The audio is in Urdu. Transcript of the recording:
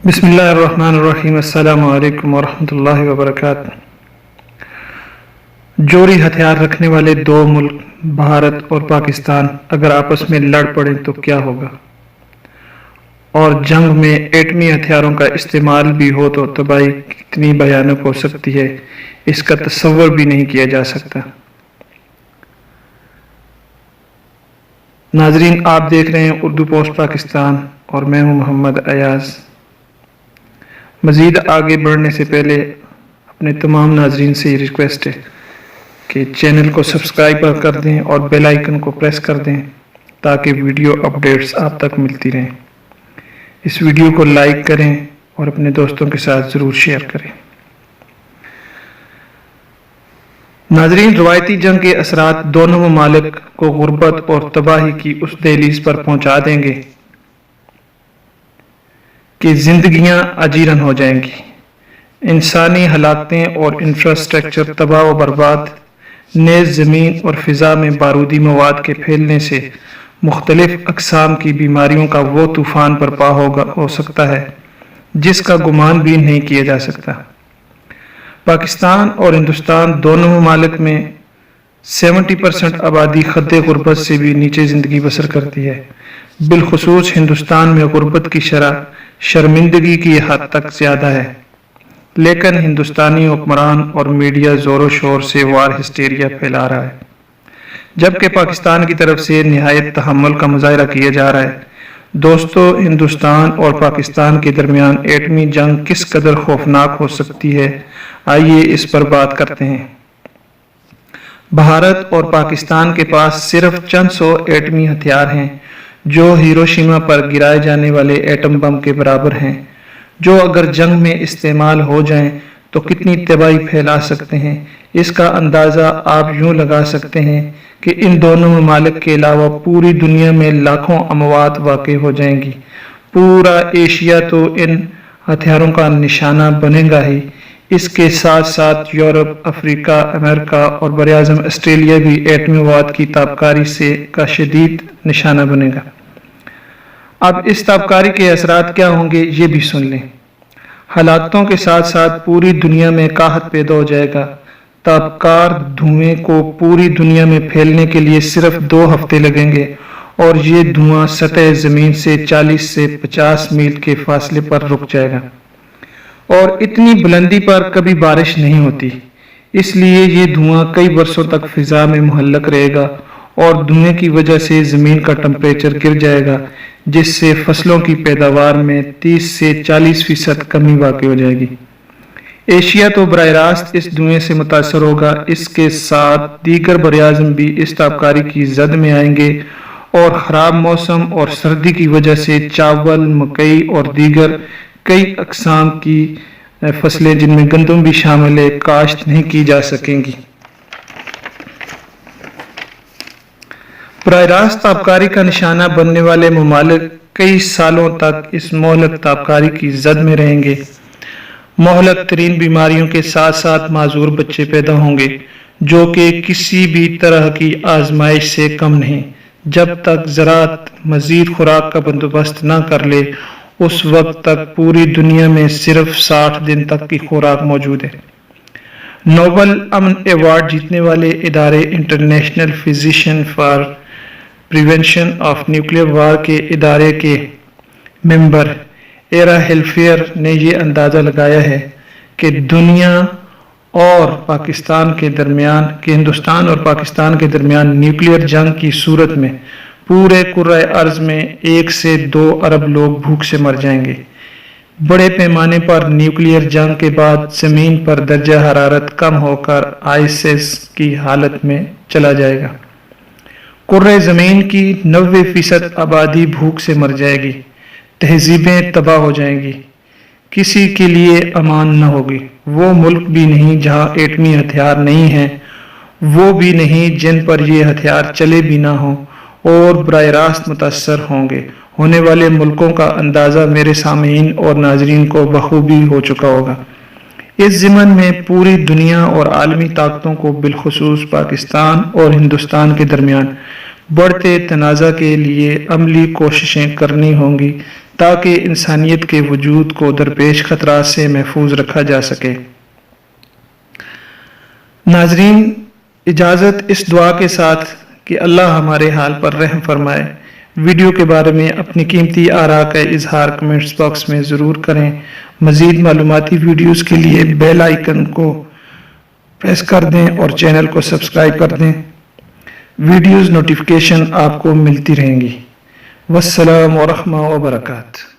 بسم اللہ الرحمن الرحیم۔ السلام علیکم ورحمۃ اللہ وبرکاتہ۔ جوہری ہتھیار رکھنے والے دو ملک بھارت اور پاکستان اگر آپس میں لڑ پڑیں تو کیا ہوگا، اور جنگ میں ایٹمی ہتھیاروں کا استعمال بھی ہو تو تباہی کتنی بھیانک ہو سکتی ہے، اس کا تصور بھی نہیں کیا جا سکتا۔ ناظرین، آپ دیکھ رہے ہیں اردو پوسٹ پاکستان اور میں ہوں محمد ایاز۔ مزید آگے بڑھنے سے پہلے اپنے تمام ناظرین سے یہ ریکویسٹ ہے کہ چینل کو سبسکرائب کر دیں اور بیل آئیکن کو پریس کر دیں تاکہ ویڈیو اپڈیٹس آپ تک ملتی رہیں۔ اس ویڈیو کو لائک کریں اور اپنے دوستوں کے ساتھ ضرور شیئر کریں۔ ناظرین، روایتی جنگ کے اثرات دونوں ممالک کو غربت اور تباہی کی اس دہلیز پر پہنچا دیں گے کہ زندگیاں اجیرن ہو جائیں گی، انسانی ہلاکتیں اور انفراسٹرکچر تباہ و برباد، نیز زمین اور فضا میں بارودی مواد کے پھیلنے سے مختلف اقسام کی بیماریوں کا وہ طوفان برپا ہو سکتا ہے جس کا گمان بھی نہیں کیا جا سکتا۔ پاکستان اور ہندوستان دونوں ممالک میں 70% آبادی خط غربت سے بھی نیچے زندگی بسر کرتی ہے۔ بالخصوص ہندوستان میں غربت کی شرح شرمندگی کی حد تک زیادہ ہے، لیکن ہندوستانی حکمران اور میڈیا زور و شور سے وار ہسٹیریا پھیلا رہا ہے، جبکہ پاکستان کی طرف سے نہایت تحمل کا مظاہرہ کیا جا رہا ہے۔ دوستو، ہندوستان اور پاکستان کے درمیان ایٹمی جنگ کس قدر خوفناک ہو سکتی ہے، آئیے اس پر بات کرتے ہیں۔ بھارت اور پاکستان کے پاس صرف چند سو ایٹمی ہتھیار ہیں جو ہیروشیما پر گرائے جانے والے ایٹم بم کے برابر ہیں، جو اگر جنگ میں استعمال ہو جائیں تو کتنی تباہی پھیلا سکتے ہیں۔ اس کا اندازہ آپ یوں لگا سکتے ہیں کہ ان دونوں ممالک کے علاوہ پوری دنیا میں لاکھوں اموات واقع ہو جائیں گی۔ پورا ایشیا تو ان ہتھیاروں کا نشانہ بنے گا ہی، اس کے ساتھ ساتھ یورپ، افریقہ، امریکہ اور براعظم آسٹریلیا بھی ایٹمی مواد کی تابکاری کا شدید نشانہ بنے گا۔ اب اس تابکاری کے اثرات کیا ہوں گے یہ بھی سن لیں۔ ہلاکتوں کے ساتھ ساتھ پوری دنیا میں قحط پیدا ہو جائے گا۔ تابکار دھوئیں کو پوری دنیا میں پھیلنے کے لیے صرف 2 ہفتے لگیں گے، اور یہ دھواں سطح زمین سے 40 سے 50 میل کے فاصلے پر رک جائے گا، اور اتنی بلندی پر کبھی بارش نہیں ہوتی، اس لیے یہ دھواں کئی برسوں تک فضا میں معلق رہے گا، اور دھوئیں کی وجہ سے زمین کا ٹمپریچر گر جائے گا، جس سے فصلوں کی پیداوار میں 30 سے 40% کمی واقع ہو جائے گی۔ ایشیا تو براہ راست اس دھوئیں سے متاثر ہوگا، اس کے ساتھ دیگر براعظم بھی اس تابکاری کی زد میں آئیں گے، اور خراب موسم اور سردی کی وجہ سے چاول، مکئی اور دیگر کئی اقسام کی فصلیں جن میں گندم بھی شامل ہے کاشت نہیں کی جا سکیں گی۔ براہ راست تابکاری کا نشانہ بننے والے ممالک کئی سالوں تک اس مہلک تابکاری کی زد میں رہیں گے۔ مہلک ترین بیماریوں کے ساتھ ساتھ معذور بچے پیدا ہوں گے، جو کہ کسی بھی طرح کی آزمائش سے کم نہیں۔ جب تک زراعت مزید خوراک کا بندوبست نہ کر لے، اس وقت تک پوری دنیا میں صرف 60 دن تک کی خوراک موجود ہے۔ نوبل امن ایوارڈ جیتنے والے ادارے international federation for prevention of nuclear war کے ادارے کے ممبر ایرا ہیلفیر نے یہ اندازہ لگایا ہے کہ ہندوستان اور پاکستان کے درمیان نیوکلیئر جنگ کی صورت میں پورے کرۂ ارض میں 1 سے 2 ارب لوگ بھوک سے مر جائیں گے۔ بڑے پیمانے پر نیوکلیئر جنگ کے بعد زمین پر درجہ حرارت کم ہو کر آئس کی حالت میں چلا جائے گا۔ کرۂ زمین کی 90% آبادی بھوک سے مر جائے گی، تہذیبیں تباہ ہو جائیں گی، کسی کے لیے امان نہ ہوگی۔ وہ ملک بھی نہیں جہاں ایٹمی ہتھیار نہیں ہیں، وہ بھی نہیں جن پر یہ ہتھیار چلے بھی نہ ہوں، اور براہ راست متاثر ہوں گے۔ ہونے والے ملکوں کا اندازہ میرے سامعین اور ناظرین کو بخوبی ہو چکا ہوگا۔ اس ضمن میں پوری دنیا اور عالمی طاقتوں کو بالخصوص پاکستان اور ہندوستان کے درمیان بڑھتے تنازع کے لیے عملی کوششیں کرنی ہوں گی تاکہ انسانیت کے وجود کو درپیش خطرات سے محفوظ رکھا جا سکے۔ ناظرین، اجازت اس دعا کے ساتھ کہ اللہ ہمارے حال پر رحم فرمائے۔ ویڈیو کے بارے میں اپنی قیمتی آراء کا اظہار کمنٹس باکس میں ضرور کریں۔ مزید معلوماتی ویڈیوز کے لیے بیل آئیکن کو پریس کر دیں اور چینل کو سبسکرائب کر دیں۔ ویڈیوز نوٹیفیکیشن آپ کو ملتی رہیں گی۔ والسلام ورحمۃ وبرکاتہ۔